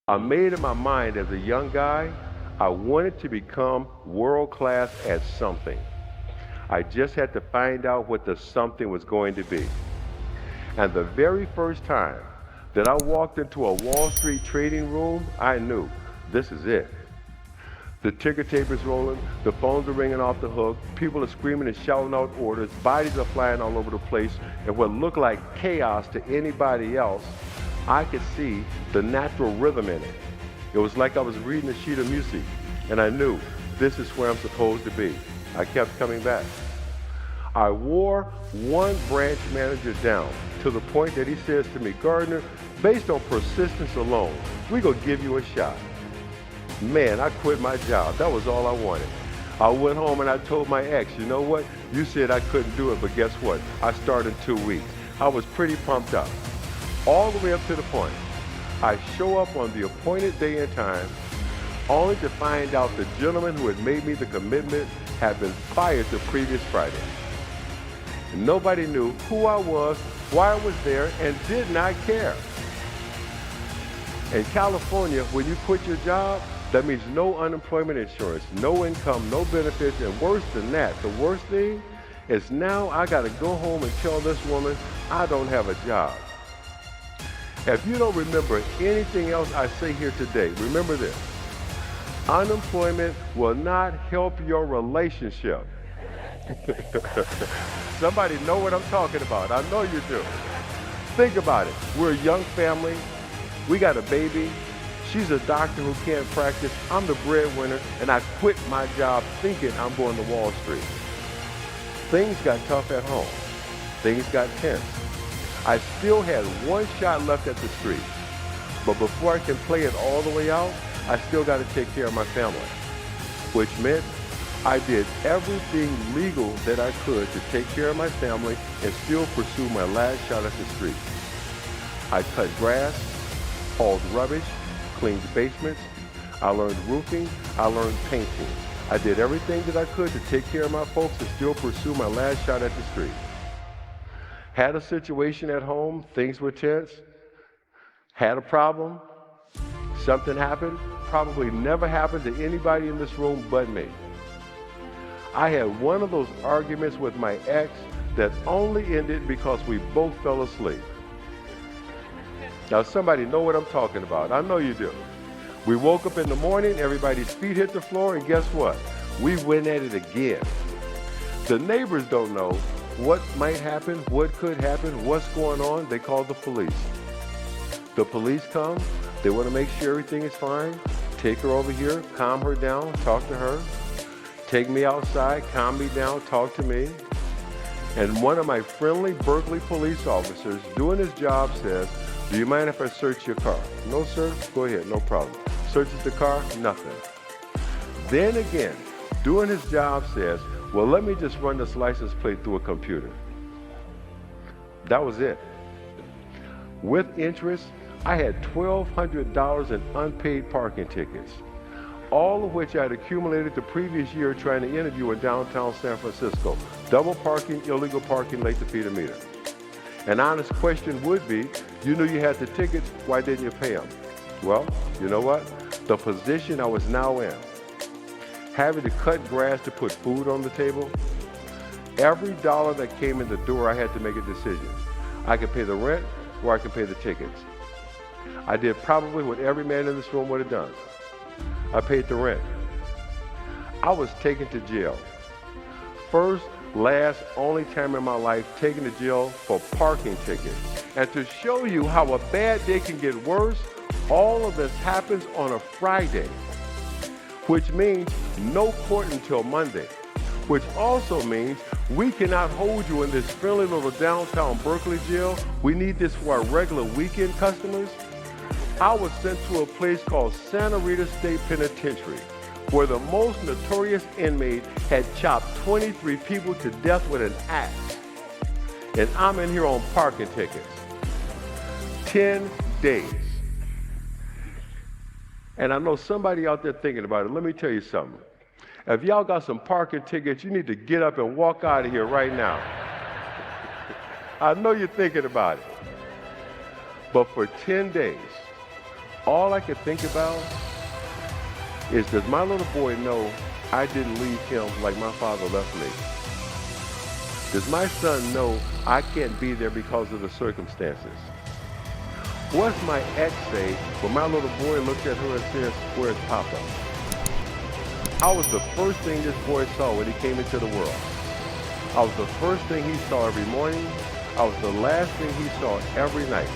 I made in my mind as a young guy, I wanted to become world class at something. I just had to find out what the something was going to be. And the very first time that I walked into a Wall Street trading room, I knew this is it. The ticker tape is rolling, the phones are ringing off the hook, people are screaming and shouting out orders, bodies are flying all over the place, and what looked like chaos to anybody else, I could see the natural rhythm in it. It was like I was reading a sheet of music, and I knew this is where I'm supposed to be. I kept coming back. I wore one branch manager down to the point that he says to me, Gardner, based on persistence alone, we're going to give you a shot. Man, I quit my job. That was all I wanted. I went home and I told my ex, you know what? You said I couldn't do it, but guess what? I started in 2 weeks. I was pretty pumped up. All the way up to the point. I show up on the appointed day and time, only to find out the gentleman who had made me the commitment had been fired the previous Friday. Nobody knew who I was, why I was there, and did not care. In California, when you quit your job, that means no unemployment insurance, no income, no benefits, and worse than that, the worst thing is now I got to go home and tell this woman I don't have a job. If you don't remember anything else I say here today, remember this. Unemployment will not help your relationship. Somebody know what I'm talking about. I know you do. Think about it. We're a young family. We got a baby. She's a doctor who can't practice. I'm the breadwinner, and I quit my job thinking I'm going to Wall Street. Things got tough at home. Things got tense. I still had one shot left at the street. But before I can play it all the way out, I still got to take care of my family. Which meant I did everything legal that I could to take care of my family and still pursue my last shot at the street. I cut grass, hauled rubbish, cleaned basements. I learned roofing. I learned painting. I did everything that I could to take care of my folks and still pursue my last shot at the street. Had a situation at home, things were tense. Had a problem, something happened, probably never happened to anybody in this room but me. I had one of those arguments with my ex that only ended because we both fell asleep. Now somebody know what I'm talking about. I know you do. We woke up in the morning, everybody's feet hit the floor, and guess what? We went at it again. The neighbors don't know what might happen, what could happen, what's going on. They call the police. The police come, they want to make sure everything is fine, take her over here, calm her down, talk to her, take me outside, calm me down, talk to me. And one of my friendly Berkeley police officers doing his job says, do you mind if I search your car? No, sir, go ahead, no problem. Searches the car, nothing. Then again, doing his job says, well, let me just run this license plate through a computer. That was it. With interest, I had $1,200 in unpaid parking tickets, all of which I had accumulated the previous year trying to interview in downtown San Francisco. Double parking, illegal parking, late to feed a meter. An honest question would be, you knew you had the tickets, why didn't you pay them? Well, you know what? The position I was now in, having to cut grass to put food on the table, every dollar that came in the door, I had to make a decision. I could pay the rent or I could pay the tickets. I did probably what every man in this room would have done. I paid the rent. I was taken to jail. First, last, only time in my life taken to jail for parking tickets. And to show you how a bad day can get worse, all of this happens on a Friday, which means no court until Monday, which also means we cannot hold you in this friendly little downtown Berkeley jail. We need this for our regular weekend customers. I was sent to a place called Santa Rita State Penitentiary, where the most notorious inmate had chopped 23 people to death with an axe. And I'm in here on parking tickets. 10 days. And I know somebody out there thinking about it. Let me tell you something. If y'all got some parking tickets, you need to get up and walk out of here right now. I know you're thinking about it. But for 10 days, All I could think about is, does my little boy know I didn't leave him like my father left me? Does my son know I can't be there because of the circumstances? What's my ex say when my little boy looks at her and says, "Where's Papa?" I was the first thing this boy saw when he came into the world. I was the first thing he saw every morning. I was the last thing he saw every night.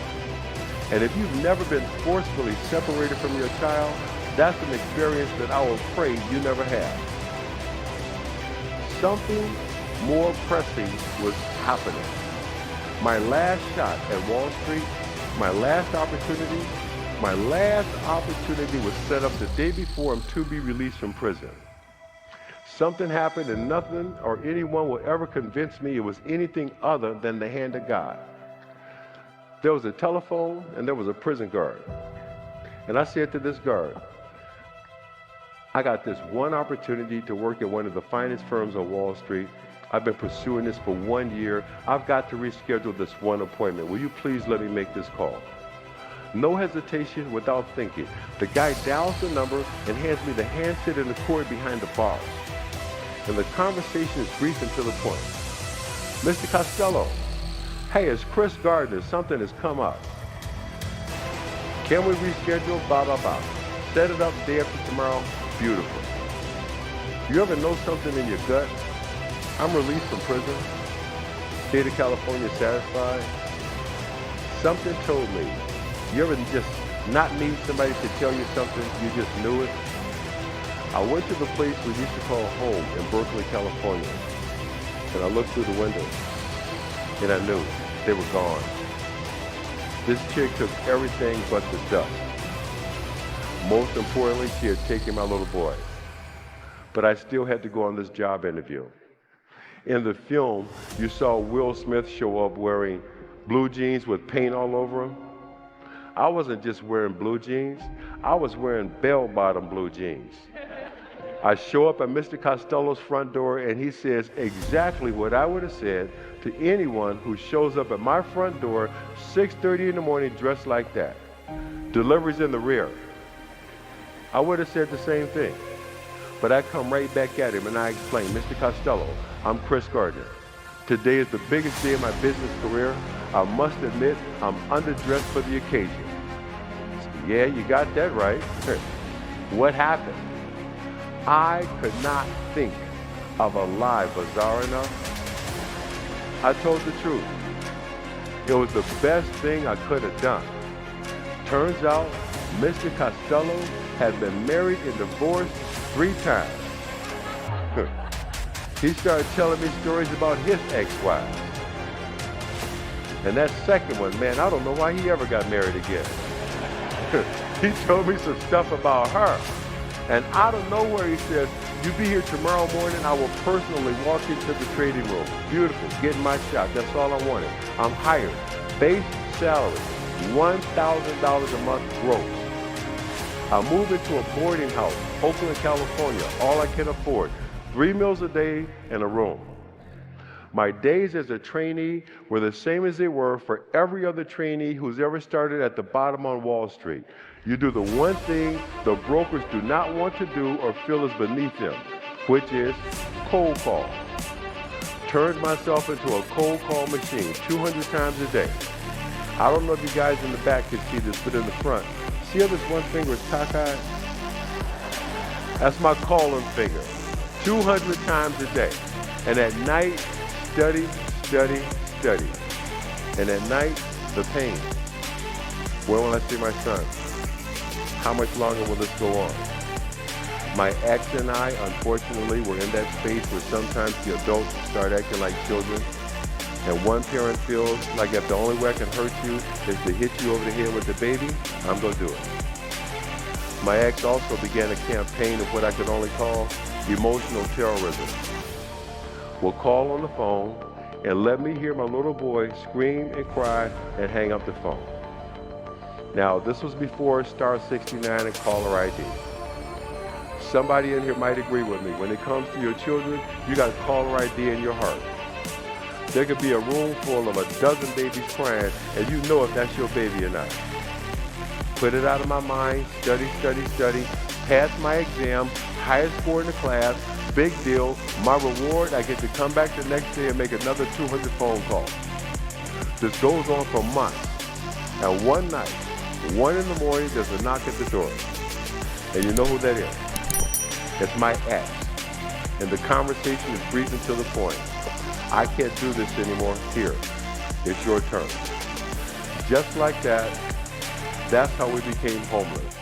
And if you've never been forcefully separated from your child, that's an experience that I will pray you never have. Something more pressing was happening. My last shot at Wall Street, my last opportunity was set up the day before I'm to be released from prison. Something happened and nothing or anyone will ever convince me it was anything other than the hand of God. There was a telephone and there was a prison guard. And I said to this guard, I got this one opportunity to work at one of the finest firms on Wall Street. I've been pursuing this for 1 year. I've got to reschedule this one appointment. Will you please let me make this call? No hesitation, without thinking. The guy dials the number and hands me the handset and the cord behind the bars. And the conversation is brief and to the point. Mr. Costello, hey, it's Chris Gardner. Something has come up. Can we reschedule? Blah, blah, blah. Set it up day after tomorrow. Beautiful. You ever know something in your gut? I'm released from prison. State of California satisfied. Something told me. You ever just not need somebody to tell you something? You just knew it. I went to the place we used to call home in Berkeley, California. And I looked through the window. And I knew they were gone. This chick took everything but the dust. Most importantly, she had taken my little boy. But I still had to go on this job interview. In the film, you saw Will Smith show up wearing blue jeans with paint all over him. I wasn't just wearing blue jeans, I was wearing bell-bottom blue jeans. I show up at Mr. Costello's front door and he says exactly what I would have said to anyone who shows up at my front door 6:30 in the morning dressed like that. Delivery's in the rear. I would have said the same thing. But I come right back at him and I explain, Mr. Costello, I'm Chris Gardner. Today is the biggest day of my business career. I must admit, I'm underdressed for the occasion. Yeah, you got that right. What happened? I could not think of a lie bizarre enough. I told the truth. It was the best thing I could have done. Turns out, Mr. Costello had been married and divorced 3 times. He started telling me stories about his ex-wives. And that second one, man, I don't know why he ever got married again. He told me some stuff about her. And out of nowhere, he says, you be here tomorrow morning, I will personally walk into the trading room. Beautiful, getting my shot. That's all I wanted. I'm hired. Base salary, $1,000 a month gross. I move into a boarding house, Oakland, California, all I can afford. 3 meals a day and a room. My days as a trainee were the same as they were for every other trainee who's ever started at the bottom on Wall Street. You do the one thing the brokers do not want to do or feel is beneath them, which is cold call. Turned myself into a cold call machine 200 times a day. I don't know if you guys in the back can see this, but in the front, see how this one finger is cockeyed? That's my calling finger. 200 times a day. And at night, study, study, study. And at night, the pain. When will I see my son? How much longer will this go on? My ex and I, unfortunately, were in that space where sometimes the adults start acting like children. And one parent feels like if the only way I can hurt you is to hit you over the head with the baby, I'm going to do it. My ex also began a campaign of what I could only call emotional terrorism. Will call on the phone and let me hear my little boy scream and cry and hang up the phone. Now, this was before star 69 and caller ID. Somebody in here might agree with me. When it comes to your children, you got caller ID in your heart. There could be a room full of a dozen babies crying, and you know if that's your baby or not. put it out of my mind, study, pass my exam, highest score in the class, big deal. My reward, I get to come back the next day and make another 200 phone calls. This goes on for months. And one night, 1 in the morning, there's a knock at the door. And you know who that is? It's my ex. And the conversation is brief and to the point. I can't do this anymore. Here, it's your turn. Just like that, that's how we became homeless.